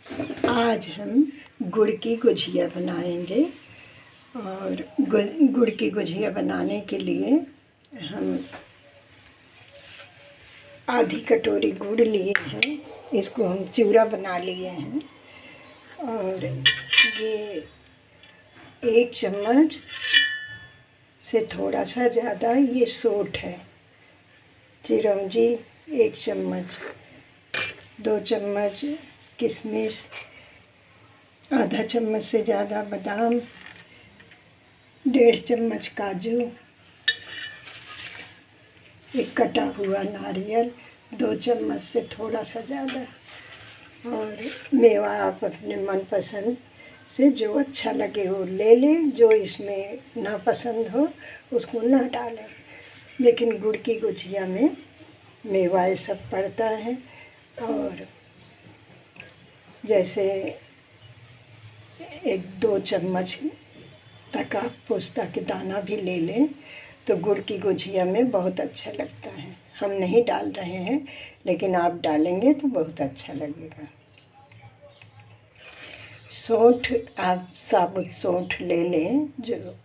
आज हम गुड़ की गुझिया बनाएंगे। और गुड़ की गुझिया बनाने के लिए हम आधी कटोरी गुड़ लिए हैं। इसको हम चूरा बना लिए हैं। और ये 1 चम्मच से थोड़ा सा ज़्यादा ये सौंठ है। चिरौंजी 1 चम्मच, 2 चम्मच किशमिश, आधा चम्मच से ज़्यादा बादाम, 1.5 चम्मच काजू, एक कटा हुआ नारियल, 2 चम्मच से थोड़ा सा ज़्यादा। और मेवा आप अपने मनपसंद से जो अच्छा लगे वो ले लें, जो इसमें ना पसंद हो उसको ना डालें। लेकिन गुड़ की गुझिया में मेवा ये सब पड़ता है। और जैसे 1-2 चम्मच तक आप पोस्ता के दाना भी ले लें तो गुड़ की गुझिया में बहुत अच्छा लगता है। हम नहीं डाल रहे हैं, लेकिन आप डालेंगे तो बहुत अच्छा लगेगा। सौंठ, आप साबुत सौंठ ले लें, जो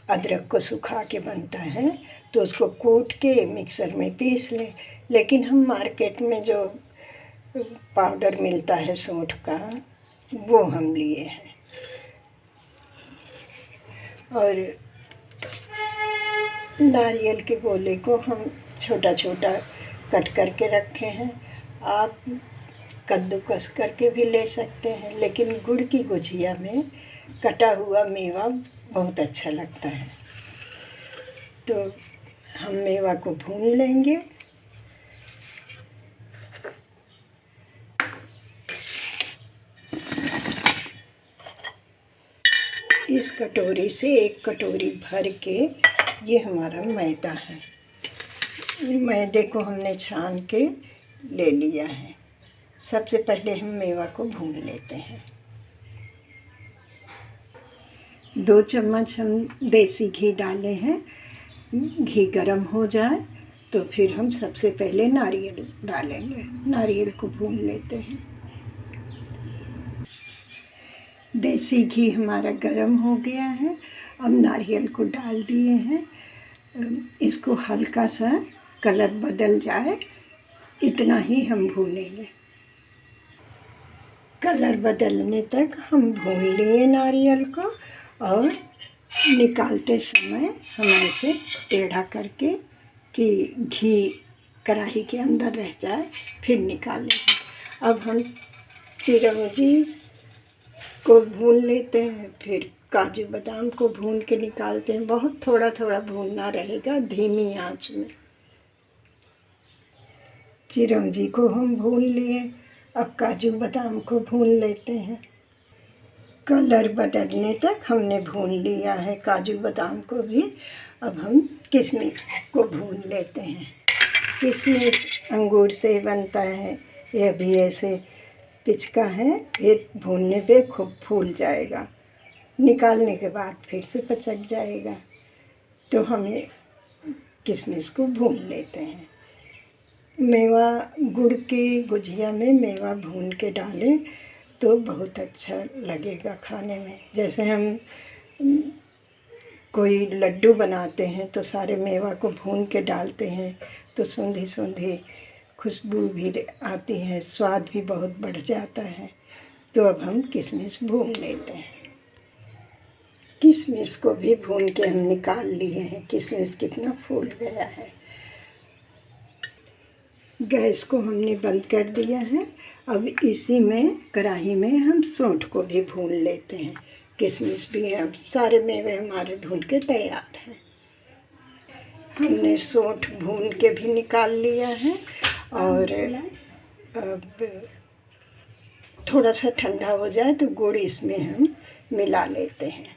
अदरक को सुखा के बनता है, तो उसको कूट के मिक्सर में पीस लें। लेकिन हम मार्केट में जो पाउडर मिलता है सौंठ का, वो हम लिए हैं। और नारियल के गोले को हम छोटा छोटा कट करके रखे हैं। आप कद्दूकस करके भी ले सकते हैं, लेकिन गुड़ की गुझिया में कटा हुआ मेवा बहुत अच्छा लगता है। तो हम मेवा को भून लेंगे। इस कटोरी से 1 कटोरी भर के ये हमारा मैदा है। मैदे को हमने छान के ले लिया है। सबसे पहले हम मेवा को भून लेते हैं। 2 चम्मच हम देसी घी डाले हैं। घी गरम हो जाए तो फिर हम सबसे पहले नारियल डालेंगे। नारियल को भून लेते हैं। देसी घी हमारा गरम हो गया है। अब नारियल को डाल दिए हैं। इसको हल्का सा कलर बदल जाए इतना ही हम भूनेंगे। कलर बदलने तक हम भून लिए नारियल को। और निकालते समय हम ऐसे टेढ़ा करके कि घी कढ़ाई के अंदर रह जाए, फिर निकालेंगे। अब हम चिरौंजी को भून लेते हैं, फिर काजू बादाम को भून के निकालते हैं। बहुत थोड़ा थोड़ा भूनना रहेगा, धीमी आंच में। चिरौंजी को हम भून लिए। अब काजू बादाम को भून लेते हैं। कलर बदलने तक हमने भून लिया है काजू बादाम को भी। अब हम किशमिश को भून लेते हैं। किशमिश अंगूर से बनता है, यह भी ऐसे पिचका है, फिर भूनने पे खूब फूल जाएगा। निकालने के बाद फिर से पचक जाएगा। तो हमें किशमिश को भून लेते हैं। मेवा, गुड़ की गुझिया में मेवा भून के डालें तो बहुत अच्छा लगेगा खाने में। जैसे हम कोई लड्डू बनाते हैं तो सारे मेवा को भून के डालते हैं, तो सूंधी सूंधी खुशबू भी आती है, स्वाद भी बहुत बढ़ जाता है। तो अब हम किशमिश भून लेते हैं। किशमिश को भी भून के हम निकाल लिए हैं। किशमिश कितना फूल गया है। गैस को हमने बंद कर दिया है। अब इसी में कढ़ाई में हम सौंठ को भी भून लेते हैं। किशमिश भी, अब सारे मेवे हमारे भून के तैयार हैं। हमने सौंठ भून के भी निकाल लिया है। और अब थोड़ा सा ठंडा हो जाए तो गुड़ इसमें हम मिला लेते हैं।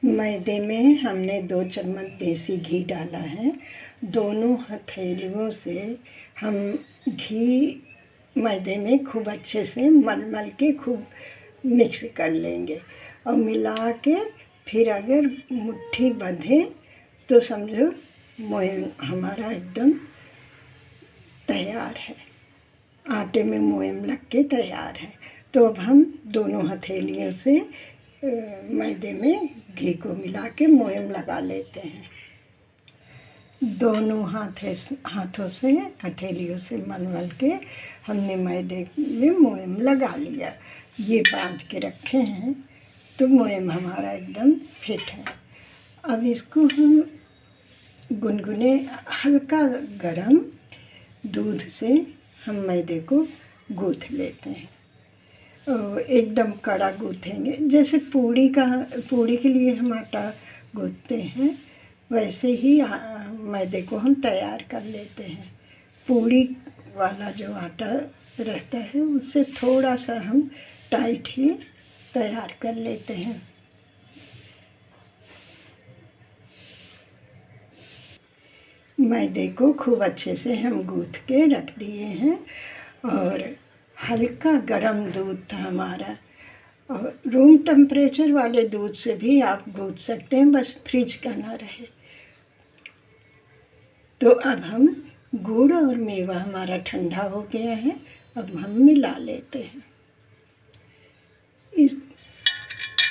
मैदे में हमने 2 चम्मच देसी घी डाला है। दोनों हथेलियों से हम घी मैदे में खूब अच्छे से मल के खूब मिक्स कर लेंगे। और मिला के फिर अगर मुट्ठी बंधे तो समझो मोयन हमारा एकदम तैयार है। आटे में मोयम लग के तैयार है। तो अब हम दोनों हथेलियों से मैदे में घी को मिला के मोयम लगा लेते हैं। दोनों हाथों से हथेलियों से मल के हमने मैदे में मोयम लगा लिया। ये बांध के रखे हैं तो मोयम हमारा एकदम फिट है। अब इसको हम गुनगुने हल्का गरम दूध से हम मैदे को गूँथ लेते हैं। एकदम कड़ा गूँथेंगे, जैसे पूड़ी के लिए हम आटा गूँथते हैं वैसे ही मैदे को हम तैयार कर लेते हैं। पूड़ी वाला जो आटा रहता है उससे थोड़ा सा हम टाइट ही तैयार कर लेते हैं। मैदे को खूब अच्छे से हम गूँथ के रख दिए हैं और हल्का गरम दूध था हमारा, और रूम टेम्परेचर वाले दूध से भी आप गूँथ सकते हैं, बस फ्रिज का ना रहे। तो अब हम गुड़ और मेवा हमारा ठंडा हो गया है, अब हम मिला लेते हैं।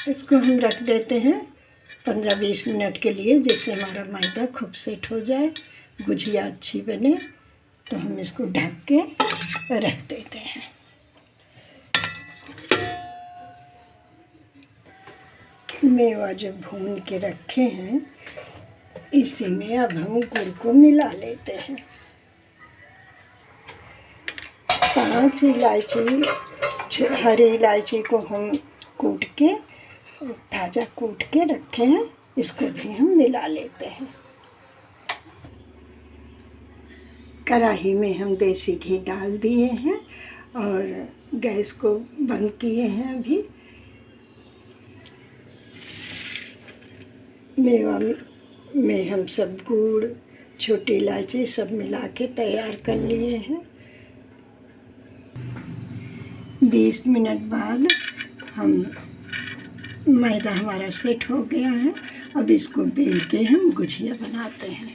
इसको हम रख देते हैं 15-20 मिनट के लिए, जिससे हमारा मैदा खूब सेट हो जाए, गुजिया अच्छी बने। तो हम इसको ढक के रख देते हैं। मेवा जो भून के रखे हैं इसी में अब हम गुड़ को मिला लेते हैं। 5 इलायची, हरी इलायची को हम कूट के ताज़ा कूट के रखे हैं, इसको भी हम मिला लेते हैं। कढ़ाई में हम देसी घी डाल दिए हैं और गैस को बंद किए हैं। अभी मेवा में हम सब गुड़, छोटी इलायची सब मिला के तैयार कर लिए हैं। 20 मिनट बाद हम मैदा हमारा सेट हो गया है। अब इसको बेल के हम गुजिया बनाते हैं।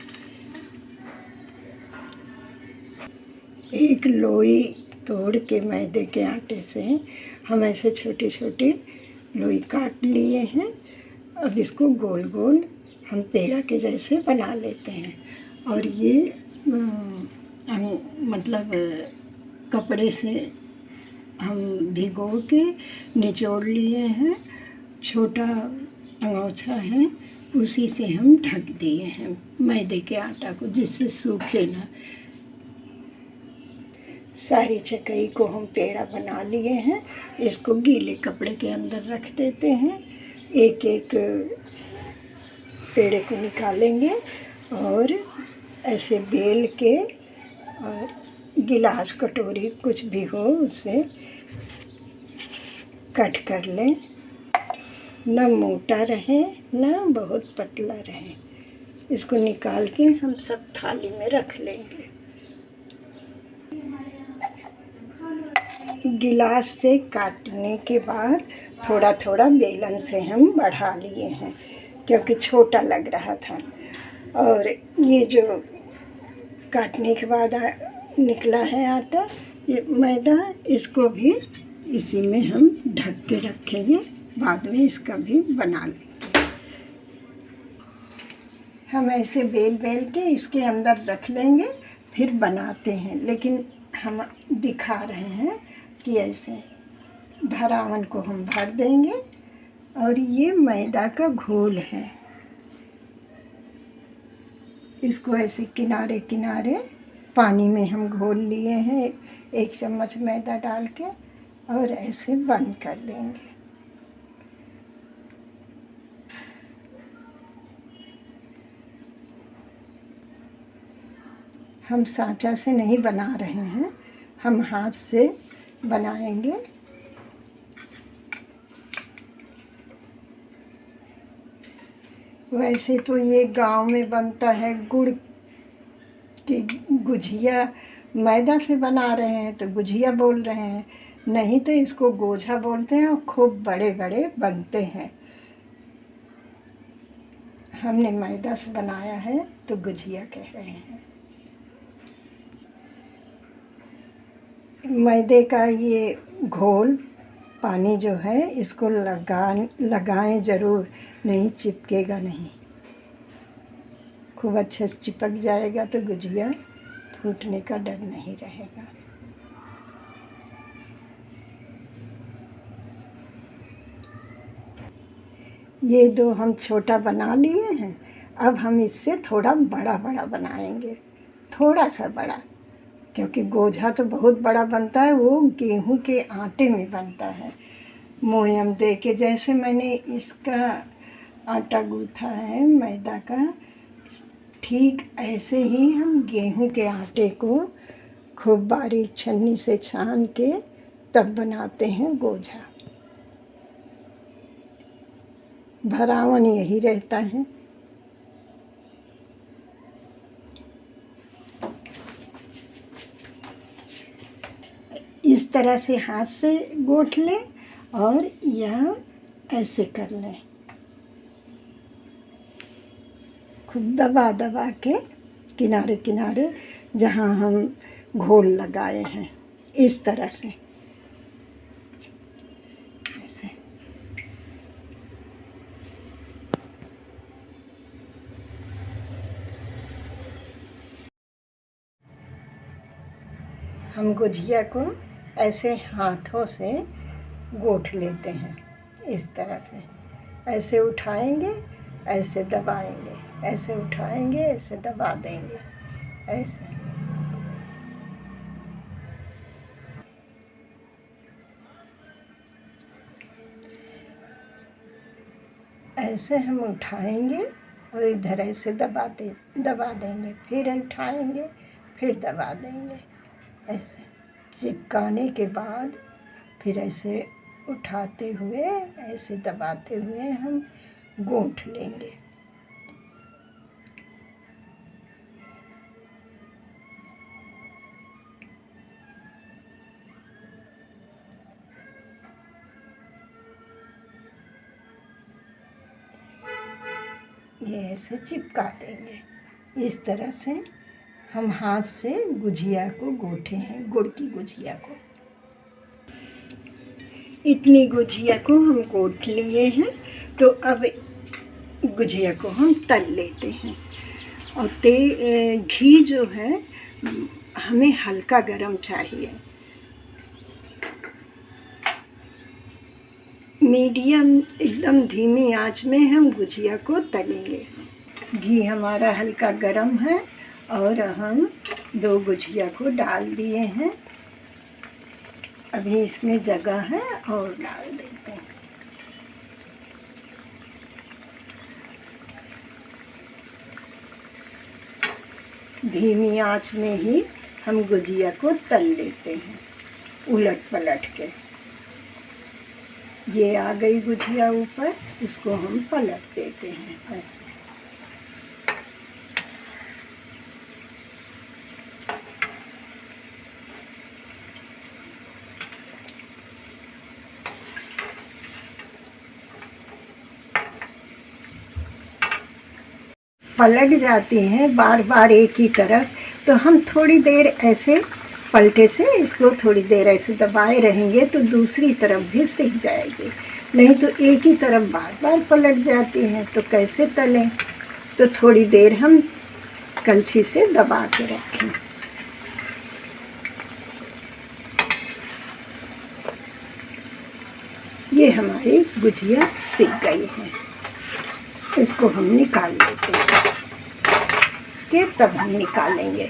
एक लोई तोड़ के मैदे के आटे से हम ऐसे छोटे छोटे लोई काट लिए हैं। अब इसको गोल गोल हम पेड़ा के जैसे बना लेते हैं और ये मतलब कपड़े से हम भिगो के निचोड़ लिए हैं। छोटा अंगोछा है उसी से हम ढक दिए हैं मैदे के आटा को, जिससे सूखे ना। सारी चकई को हम पेड़ा बना लिए हैं। इसको गीले कपड़े के अंदर रख देते हैं। एक एक पेड़े को निकालेंगे और ऐसे बेल के, और गिलास कटोरी कुछ भी हो उससे कट कर लें। ना मोटा रहे ना बहुत पतला रहे। इसको निकाल के हम सब थाली में रख लेंगे। गिलास से काटने के बाद थोड़ा थोड़ा बेलन से हम बढ़ा लिए हैं, क्योंकि छोटा लग रहा था। और ये जो काटने के बाद निकला है आटा, ये मैदा, इसको भी इसी में हम ढक के रखेंगे। बाद में इसका भी बना लेंगे। हम ऐसे बेल बेल के इसके अंदर रख लेंगे, फिर बनाते हैं। लेकिन हम दिखा रहे हैं कि ऐसे भरावन को हम भर देंगे। और ये मैदा का घोल है, इसको ऐसे किनारे किनारे पानी में हम घोल लिए हैं 1 चम्मच मैदा डाल के, और ऐसे बंद कर देंगे। हम सांचा से नहीं बना रहे हैं, हम हाथ से बनाएंगे। वैसे तो ये गांव में बनता है गुड़ की गुजिया, मैदा से बना रहे हैं तो गुजिया बोल रहे हैं, नहीं तो इसको गोझा बोलते हैं और खूब बड़े बड़े बनते हैं। हमने मैदा से बनाया है तो गुजिया कह रहे हैं। मैदे का ये घोल पानी जो है इसको लगाएं ज़रूर, नहीं चिपकेगा नहीं। खूब अच्छे से चिपक जाएगा तो गुजिया फूटने का डर नहीं रहेगा। ये दो हम छोटा बना लिए हैं, अब हम इससे थोड़ा बड़ा बड़ा बनाएंगे, थोड़ा सा बड़ा, क्योंकि गोझा तो बहुत बड़ा बनता है, वो गेहूं के आटे में बनता है मोयम दे के। जैसे मैंने इसका आटा गूँथा है मैदा का, ठीक ऐसे ही हम गेहूं के आटे को खूब बारीक छन्नी से छान के तब बनाते हैं गोझा। भरावन यही रहता है। इस तरह से हाथ से गूँथ लें और यह ऐसे कर लें, खूब दबा दबा के किनारे किनारे जहाँ हम घोल लगाए हैं, इस तरह से ऐसे। हम गुजिया को ऐसे हाथों से गूँथ लेते हैं, इस तरह से ऐसे उठाएंगे, ऐसे दबाएंगे, ऐसे उठाएंगे, ऐसे दबा देंगे, ऐसे। ऐसे हम उठाएंगे और इधर ऐसे दबा देंगे, फिर उठाएंगे, फिर दबा देंगे, ऐसे चिपकाने के बाद फिर ऐसे उठाते हुए ऐसे दबाते हुए हम गूँथ लेंगे। ये ऐसे चिपका देंगे। इस तरह से हम हाथ से गुजिया को गूँथे हैं, गुड़ की गुजिया को। इतनी गुजिया को हम गूँथ लिए हैं, तो अब गुजिया को हम तल लेते हैं। और घी जो है हमें हल्का गरम चाहिए, मीडियम एकदम धीमी आंच में हम गुजिया को तलेंगे। घी हमारा हल्का गरम है और हम 2 गुजिया को डाल दिए हैं। अभी इसमें जगह है और डाल देते हैं। धीमी आंच में ही हम गुजिया को तल लेते हैं, उलट पलट के। ये आ गई गुजिया ऊपर, इसको हम पलट देते हैं ऐसे। पलट जाती हैं बार बार एक ही तरफ, तो हम थोड़ी देर ऐसे पलटे से इसको थोड़ी देर ऐसे दबाए रहेंगे तो दूसरी तरफ भी सीख जाएगी। नहीं तो एक ही तरफ बार बार पलट जाती हैं तो कैसे तलें। तो थोड़ी देर हम कलछी से दबा के रखें। ये हमारी गुजिया सीख गई है। इसको हम निकाल लेते हैं कि तब हम निकालेंगे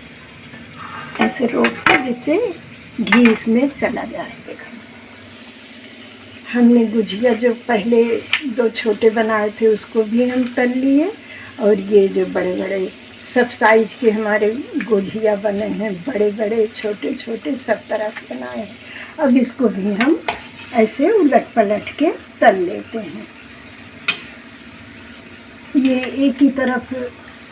ऐसे रोक के, जिससे घी इसमें चला जाएगा। हमने गुजिया जो पहले 2 छोटे बनाए थे उसको भी हम तल लिए, और ये जो बड़े बड़े सब साइज के हमारे गुजिया बने हैं, बड़े बड़े छोटे छोटे सब तरह से बनाए हैं। अब इसको भी हम ऐसे उलट पलट के तल लेते हैं। ये एक ही तरफ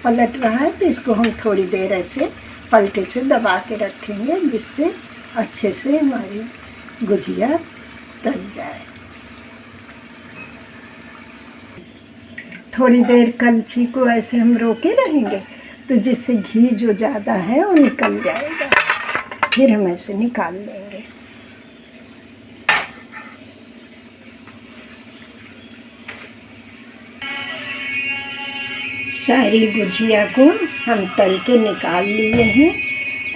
पलट रहा है तो इसको हम थोड़ी देर ऐसे पलटे से दबा के रखेंगे, जिससे अच्छे से हमारी गुजिया तल जाए। थोड़ी देर कलछी को ऐसे हम रोके रहेंगे तो जिससे घी जो ज़्यादा है वो निकल जाएगा। फिर हम ऐसे निकाल लेंगे। सारी गुजिया को हम तल के निकाल लिए हैं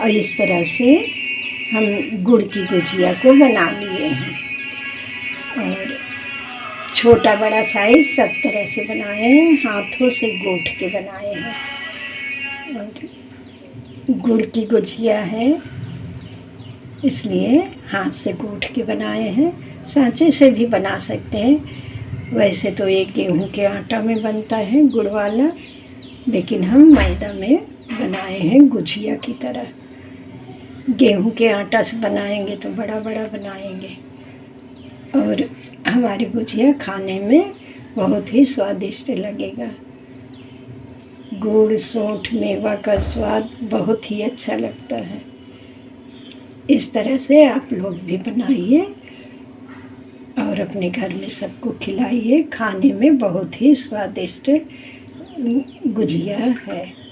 और इस तरह से हम गुड़ की गुजिया को बना लिए हैं। और छोटा बड़ा साइज सब तरह से बनाए हैं, हाथों से गूँथ के बनाए हैं। और गुड़ की गुजिया है इसलिए हाथ से गूँथ के बनाए हैं। सांचे से भी बना सकते हैं, वैसे तो ये गेहूं के आटा में बनता है गुड़ वाला, लेकिन हम मैदा में बनाए हैं गुजिया की तरह। गेहूं के आटा से बनाएंगे तो बड़ा बड़ा बनाएंगे और हमारी गुजिया खाने में बहुत ही स्वादिष्ट लगेगा। गुड़ सौंठ मेवा का स्वाद बहुत ही अच्छा लगता है। इस तरह से आप लोग भी बनाइए और अपने घर में सबको खिलाइए। खाने में बहुत ही स्वादिष्ट गुजिया है।